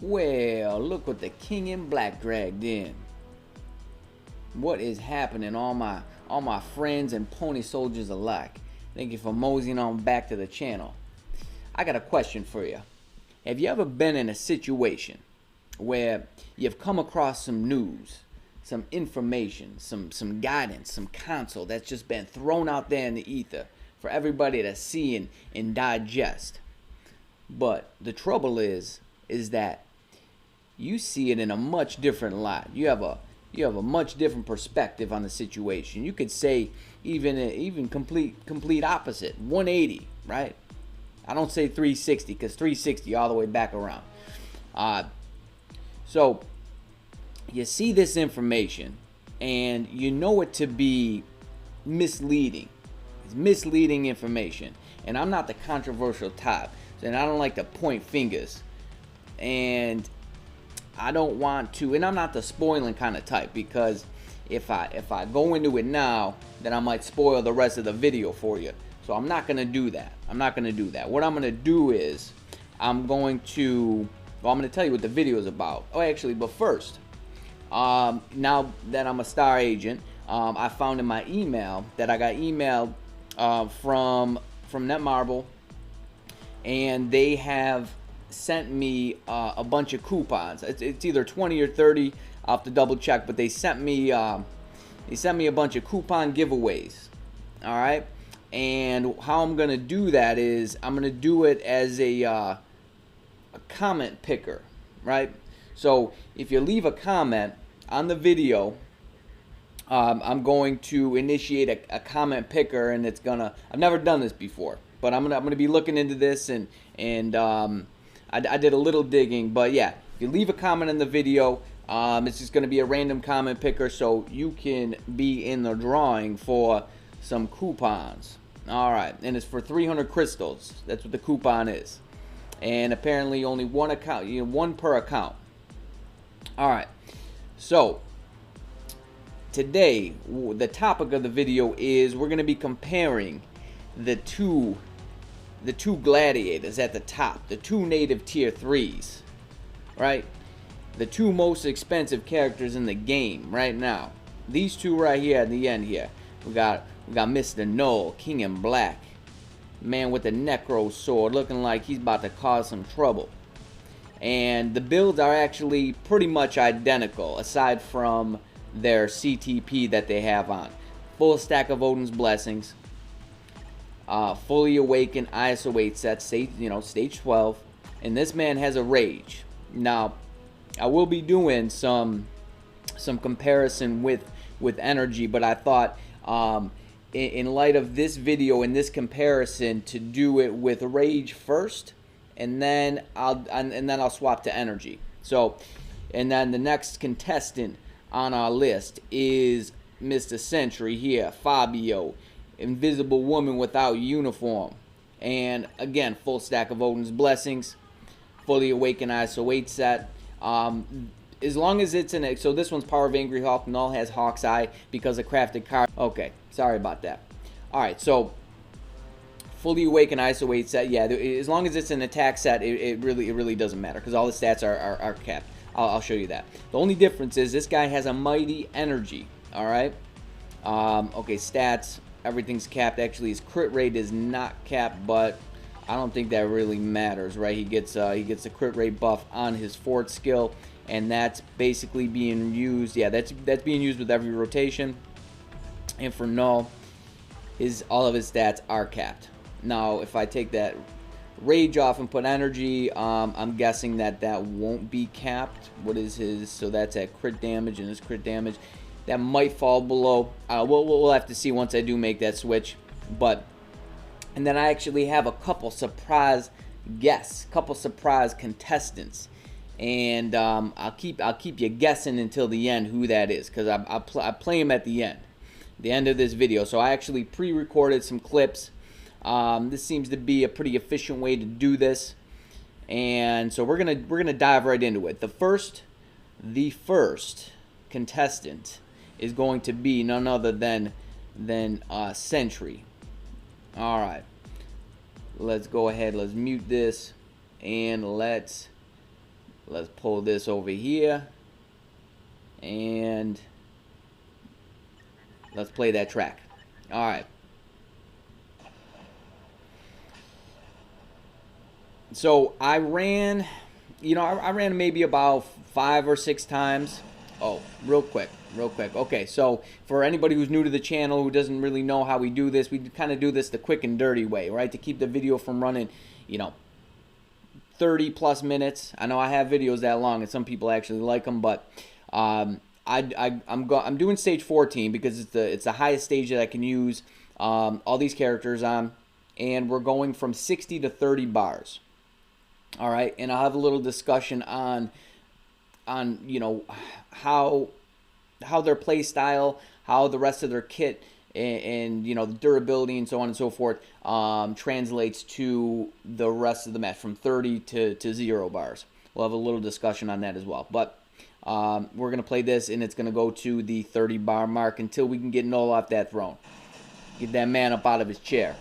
Well, look what the King in Black dragged in. What is happening, all my friends and pony soldiers alike? Thank you for moseying on back to the channel. I got a question for you. Have you ever been in a situation where you've come across some news, some information, some guidance, some counsel that's just been thrown out there in the ether for everybody to see and digest? But the trouble is that you see it in a much different light. You have a much different perspective on the situation. You could say even complete opposite, 180, right? I don't say 360 because 360 all the way back around. So you see this information and you know it to be misleading. It's misleading information. And I'm not the controversial type, and I don't like to point fingers. And I don't want to, and I'm not the spoiling kind of type, because if I go into it now, then I might spoil the rest of the video for you. So I'm not gonna do that. What I'm gonna do is I'm going to tell you what the video is about. Oh, actually, but first, now that I'm a star agent, I found in my email that I got emailed from Netmarble, and they have sent me a bunch of coupons. It's either 20 or 30. I'll have to double check, but they sent me a bunch of coupon giveaways. All right, and how I'm gonna do that is I'm gonna do it as a comment picker, right? So if you leave a comment on the video, I'm going to initiate a comment picker, and I've never done this before, but I'm gonna be looking into this, and I did a little digging. But yeah, if you leave a comment in the video, it's just going to be a random comment picker, so you can be in the drawing for some coupons. All right, and it's for 300 crystals. That's what the coupon is, and apparently only one account, one per account. All right, so today the topic of the video is we're going to be comparing the two gladiators at the top, the two native tier 3s, right? The two most expensive characters in the game right now. These two right here at the end here. We got Mr. Knull, King in Black, man with the necro sword, looking like he's about to cause some trouble. And the builds are actually pretty much identical, aside from their CTP that they have on. Full stack of Odin's Blessings. Fully awakened ISO 8 set, stage 12, and this man has a rage. Now, I will be doing some comparison with energy, but I thought in light of this video and this comparison, to do it with rage first, and then I'll swap to energy. So, and then the next contestant on our list is Mr. Sentry here, Fabio. Invisible woman without uniform, and again, full stack of Odin's Blessings, fully awakened ISO 8 set. As long as it's so this one's Power of Angry Hawk. Knull has Hawk's Eye because of crafted card. Okay, sorry about that. All right, so fully awakened ISO 8 set. Yeah, as long as it's an attack set, it really doesn't matter, because all the stats are capped. I'll show you that. The only difference is this guy has a mighty energy. All right. Okay, stats. Everything's capped. Actually, his crit rate is not capped, but I don't think that really matters, right? He gets a crit rate buff on his fort skill, and that's basically being used. Yeah, that's being used with every rotation. And for Knull, all of his stats are capped. Now, if I take that rage off and put energy, I'm guessing that won't be capped. What is his? So that's at crit damage, and his crit damage, that might fall below. We'll have to see once I do make that switch. And then I actually have a couple surprise guests, couple surprise contestants, and I'll keep you guessing until the end who that is, because I play them at the end of this video. So I actually pre-recorded some clips. This seems to be a pretty efficient way to do this, and so we're gonna dive right into it. The first contestant is going to be none other than Sentry. All right, let's go ahead. Let's mute this, and let's Let's pull this over here. And let's play that track. Alright. So I ran, I ran maybe about 5 or 6 times. Oh, real quick. Okay, so for anybody who's new to the channel, who doesn't really know how we do this, we kind of do this the quick and dirty way, right? To keep the video from running, 30 plus minutes. I know I have videos that long, and some people actually like them, but I'm doing stage 14 because it's the highest stage that I can use all these characters on, and we're going from 60 to 30 bars. All right, and I'll have a little discussion on how their play style, how the rest of their kit, and the durability and so on and so forth translates to the rest of the match from 30 to 0 bars. We'll have a little discussion on that as well. But we're going to play this, and it's going to go to the 30 bar mark until we can get Knull off that throne. Get that man up out of his chair.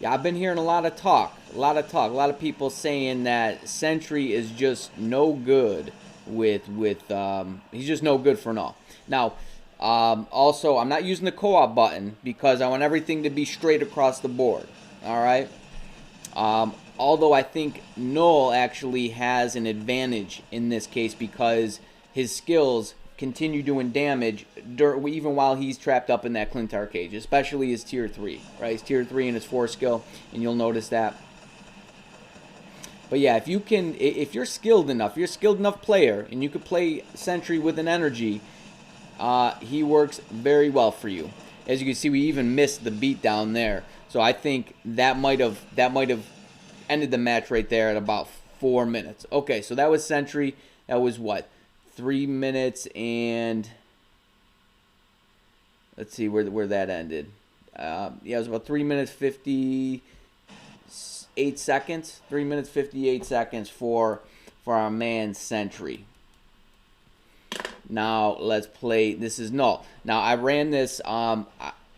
Yeah, I've been hearing a lot of talk. A lot of people saying that Sentry is just no good with he's just no good for Knull. Now, also, I'm not using the co-op button because I want everything to be straight across the board. All right. Although I think Knull actually has an advantage in this case because his skills continue doing damage even while he's trapped up in that Clintar cage, especially his tier 3, right? He's tier 3 in his 4 skill, and you'll notice that. But yeah, if you're skilled enough, you're a skilled enough player, and you could play Sentry with an energy, he works very well for you. As you can see, we even missed the beat down there. So I think that might have ended the match right there at about 4 minutes. Okay, so that was Sentry. That was what? 3 minutes and let's see where that ended. Yeah, it was about 3 minutes 58 seconds. 3 minutes 58 seconds for our man Sentry. Now let's play. This is Knull. Now I ran this.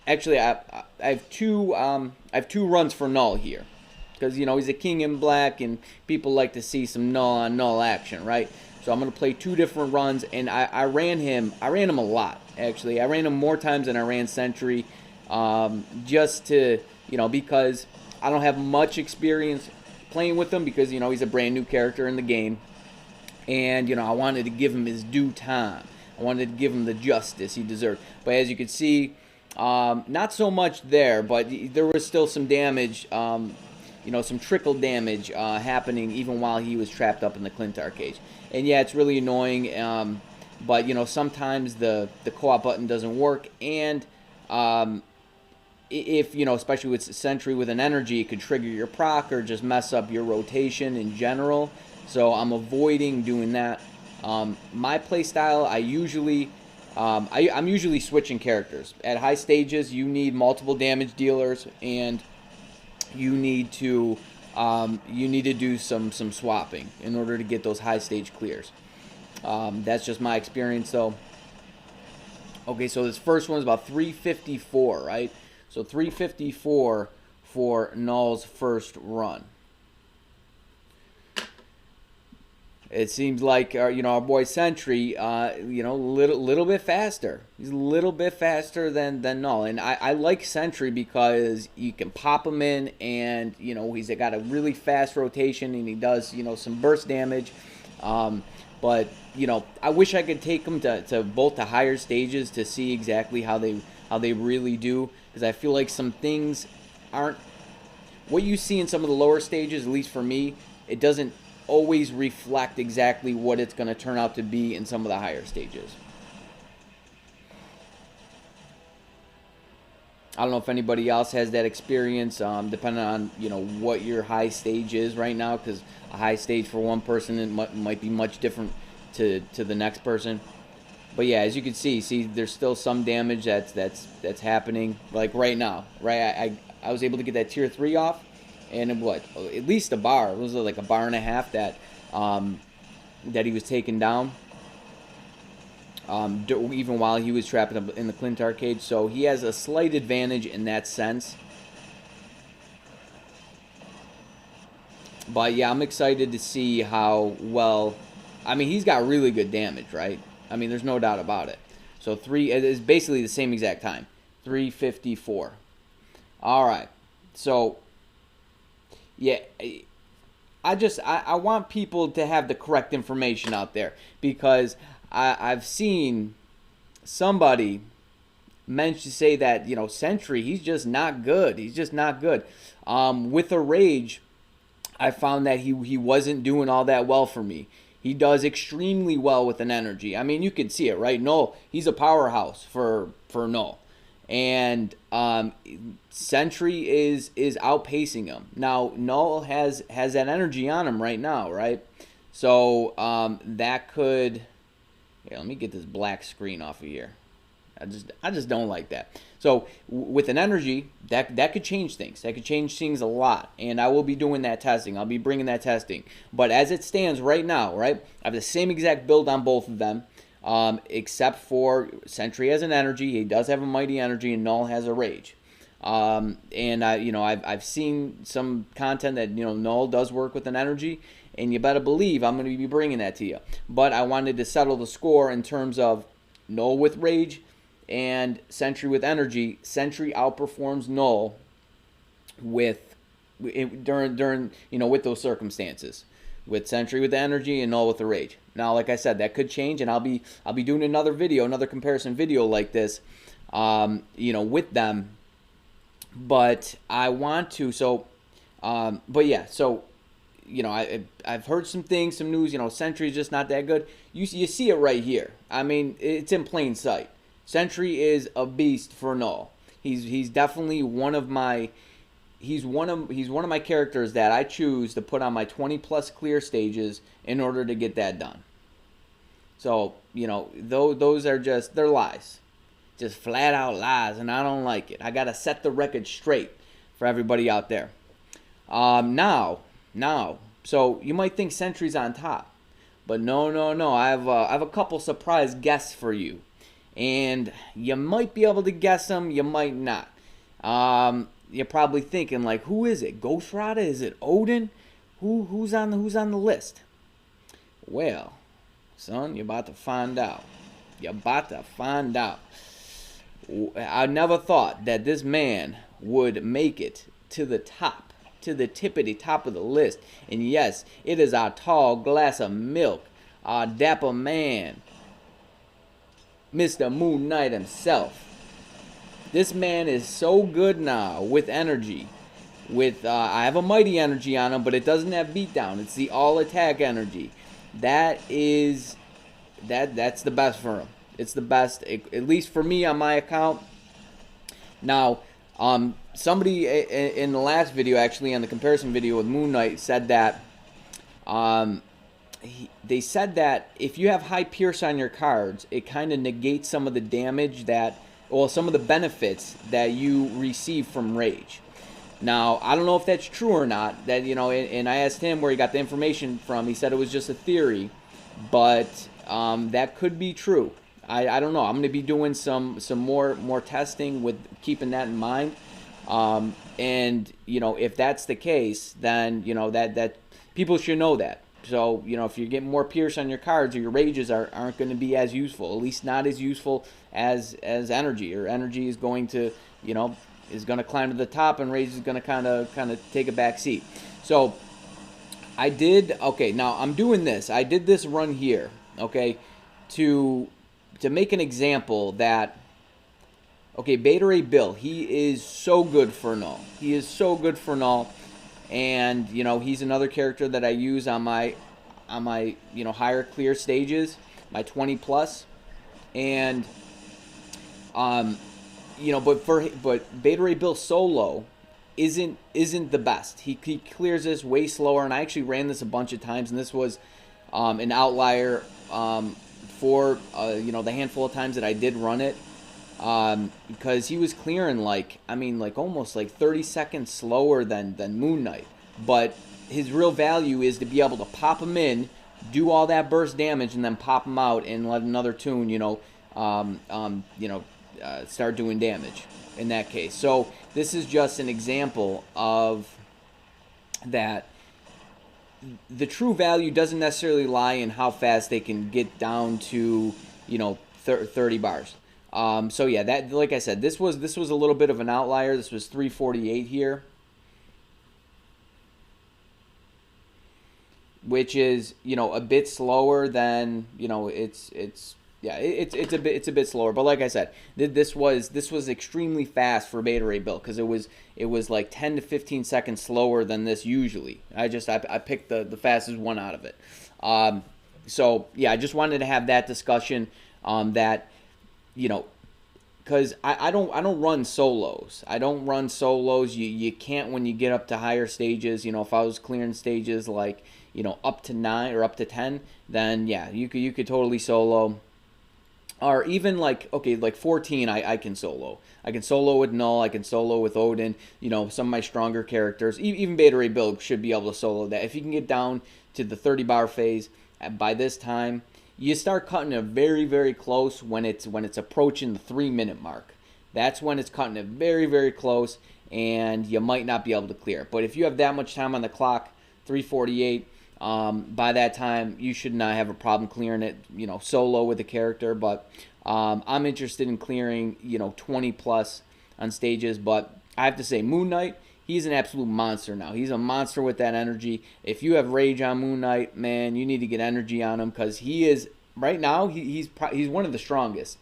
Actually, I have two runs for Knull here because he's a king in black and people like to see some Knull on Knull action, right? So I'm going to play 2 different runs, and I ran him a lot, actually. I ran him more times than I ran Sentry, just to, because I don't have much experience playing with him because, he's a brand new character in the game. And, I wanted to give him his due time. I wanted to give him the justice he deserved. But as you can see, not so much there, but there was still some damage, some trickle damage happening even while he was trapped up in the Clintar cage. And yeah, it's really annoying, but sometimes the co-op button doesn't work, and if especially with Sentry with an energy, it could trigger your proc or just mess up your rotation in general. So I'm avoiding doing that. My play style, I'm usually switching characters. At high stages, you need multiple damage dealers, and you need to do some swapping in order to get those high stage clears. That's just my experience, though. Okay, so this first one is about 354, right? So 354 for Knull's first run. It seems like our boy Sentry, little bit faster. He's a little bit faster than Knull, and I like Sentry because you can pop him in, and he's got a really fast rotation, and he does some burst damage. But I wish I could take him to both the higher stages to see exactly how they really do, because I feel like some things aren't what you see in some of the lower stages. At least for me, it doesn't always reflect exactly what it's going to turn out to be in some of the higher stages. I don't know if anybody else has that experience, depending on what your high stage is right now, because a high stage for one person it might be much different to the next person. But yeah, as you can see there's still some damage that's happening, like right now, right? I was able to get that tier 3 off. And at least a bar. It was like a bar and a half that he was taken down, even while he was trapped in the Clintar cage. So he has a slight advantage in that sense. But yeah, I'm excited to see how well. I mean, he's got really good damage, right? I mean, there's no doubt about it. So it is basically the same exact time, 354. All right. So yeah, I want people to have the correct information out there, because I've seen somebody say that, Sentry, he's just not good. He's just not good. With a rage, I found that he wasn't doing all that well for me. He does extremely well with an energy. I mean, you can see it, right? Knull, he's a powerhouse for Knull. And Sentry is outpacing him. Now, Knull has that energy on him right now, right? So that could... Here, let me get this black screen off of here. I just don't like that. So with an energy, that could change things. That could change things a lot, and I will be doing that testing. I'll be bringing that testing. But as it stands right now, right, I have the same exact build on both of them, except for Sentry has an energy. He does have a mighty energy, and Knull has a rage. And I've seen some content that Knull does work with an energy, and you better believe I'm going to be bringing that to you. But I wanted to settle the score in terms of Knull with rage and Sentry with energy. Sentry outperforms Knull during with those circumstances, with Sentry with the energy and Knull with the rage. Now, like I said, that could change, and I'll be doing another comparison video like this, with them. But I want to. So, but yeah. So, I've heard some things, some news. Sentry's just not that good. You see it right here. I mean, it's in plain sight. Sentry is a beast for Knull. He's definitely one of my my characters that I choose to put on my 20+ clear stages in order to get that done. So, those are they're lies. Just flat out lies, and I don't like it. I got to set the record straight for everybody out there. Now, so you might think Sentry's on top, but no. I have a couple surprise guests for you. And you might be able to guess them, you might not. You're probably thinking, like, who is it? Ghost Rider? Is it Odin? Who's on the list? Well, son, you're about to find out. I never thought that this man would make it to the top, to the tippity top of the list. And yes, it is our tall glass of milk, our dapper man, Mr. Moon Knight himself. This man is so good now with energy. I have a mighty energy on him, but it doesn't have beatdown. It's the all attack energy. That's the best for him. It's the best, at least for me on my account. Now, somebody in the last video, actually on the comparison video with Moon Knight, said that they said that if you have high pierce on your cards, it kind of negates some of the damage some of the benefits that you receive from rage. Now, I don't know if that's true or not. And I asked him where he got the information from. He said it was just a theory, but that could be true. I don't know. I'm going to be doing some more testing with keeping that in mind. And if that's the case, then that people should know that. So, if you're getting more pierce on your cards, or your rages aren't going to be as useful, at least not as useful as energy. Or energy is going to, is going to climb to the top, and rage is going to kind of take a back seat. So, now I'm doing this. I did this run here, okay, to make an example that, Beta Ray Bill, he is so good for Knull. He is so good for Knull. And he's another character that I use on my higher clear stages, my 20+, and but Beta Ray Bill solo isn't the best. He clears this way slower, and I actually ran this a bunch of times, and this was an outlier for the handful of times that I did run it. Because he was clearing almost 30 seconds slower than Moon Knight. But his real value is to be able to pop him in, do all that burst damage, and then pop him out and let another tune, start doing damage in that case. So this is just an example of that. the true value doesn't necessarily lie in how fast they can get down to, you know, 30 bars. So yeah, that, like I said, this was a little bit of an outlier. This was 348 here, which is, you know, a bit slower than, you know, it's a bit slower. But like I said, this was extremely fast for beta ray build, because it was like 10 to 15 seconds slower than this usually. I picked the fastest one out of it. So yeah, I just wanted to have that discussion, that, you know, because I don't run solos. I don't run solos. You can't when you get up to higher stages. You know, if I was clearing stages like, you know, up to 9 or up to 10, then yeah, you could totally solo. Or even like, okay, like 14, I can solo. I can solo with Knull. I can solo with Odin. You know, some of my stronger characters. Even beta ray build should be able to solo that. If you can get down to the 30 bar phase by this time, you start cutting it very, very close when it's approaching the 3-minute mark. That's when it's cutting it very, very close, and you might not be able to clear it. But if you have that much time on the clock, 348, by that time you should not have a problem clearing it, you know, solo with a character. But I'm interested in clearing, you know, 20 plus on stages. But I have to say, Moon Knight, he's an absolute monster now. He's a monster with that energy. If you have rage on Moon Knight, man, you need to get energy on him, because he is right now he's one of the strongest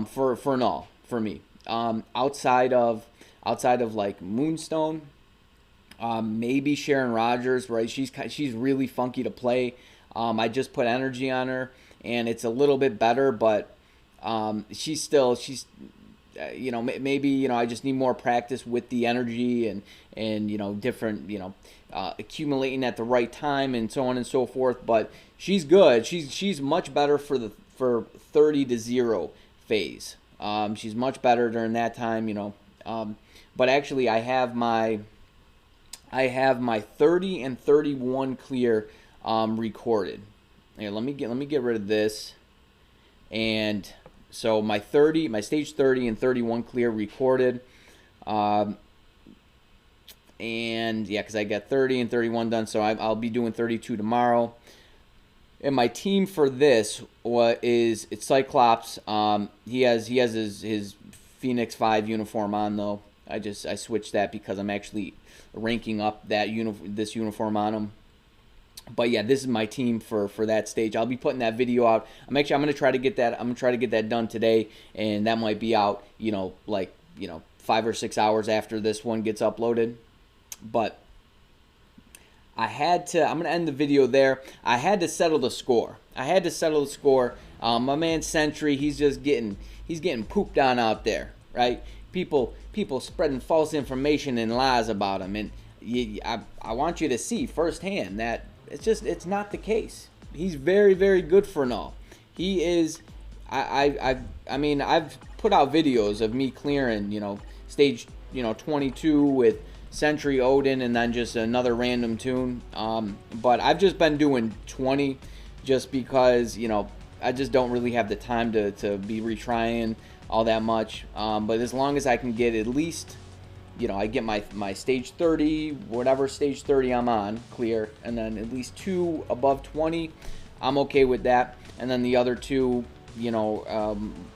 for Knull for me. Outside of like Moonstone, maybe Sharon Rogers, right? She's really funky to play. I just put energy on her, and it's a little bit better, but she's you know, maybe, you know, I just need more practice with the energy and you know, different, you know, accumulating at the right time and so on and so forth. But she's good. She's much better for 30 to 0 phase. She's much better during that time, you know. But actually, I have my 30 and 31 clear recorded. Here, let me get rid of this. And so my stage 30 and 31 clear recorded. And yeah, because I got 30 and 31 done, so I'll be doing 32 tomorrow. And my team for this it's Cyclops. He has his Phoenix 5 uniform on, though. I switched that because I'm actually ranking up this uniform on him. But yeah, this is my team for that stage. I'll be putting that video out. I'm gonna try to get that done today, and that might be out, you know, like, you know, 5 or 6 hours after this one gets uploaded. But I'm gonna end the video there. I had to settle the score. My man Sentry, he's getting pooped on out there, right? People spreading false information and lies about him, and I want you to see firsthand that it's not the case. He's very, very good for Knull. He is. I mean, I've put out videos of me clearing, you know, stage, you know, 22 with Sentry, Odin, and then just another random tune. But I've just been doing 20 just because, you know, I just don't really have the time to be retrying all that much. But as long as I can get at least, you know, I get my stage 30, whatever stage 30 I'm on, clear, and then at least 2 above 20, I'm okay with that. And then the other 2, you know,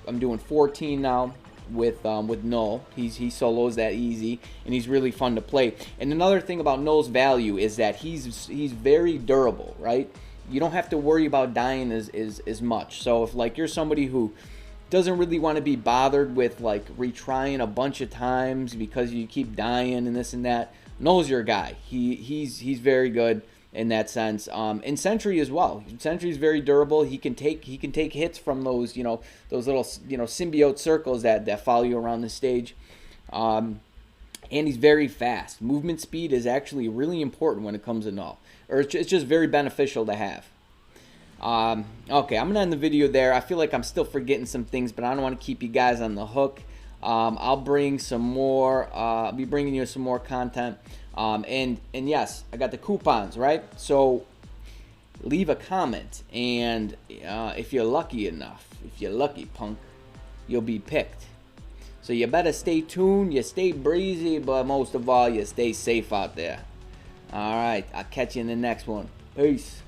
I'm doing 14 now with Knull. He solos that easy, and he's really fun to play. And another thing about Knull's value is that he's very durable, right? You don't have to worry about dying as much. So if, like, you're somebody who doesn't really want to be bothered with, like, retrying a bunch of times because you keep dying and this and that, Knull's your guy. He's very good in that sense. And Sentry as well. Sentry's very durable. He can take hits from those, you know, those little, you know, symbiote circles that follow you around the stage. And he's very fast. Movement speed is actually really important when it comes to Knull, or it's just very beneficial to have. Okay, I'm gonna end the video there. I feel like I'm still forgetting some things, but I don't want to keep you guys on the hook. I'll bring some more. I'll be bringing you some more content. And yes, I got the coupons, right? So leave a comment, and if you're lucky enough, punk, you'll be picked. So you better stay tuned. You stay breezy, but most of all, you stay safe out there. All right, I'll catch you in the next one. Peace.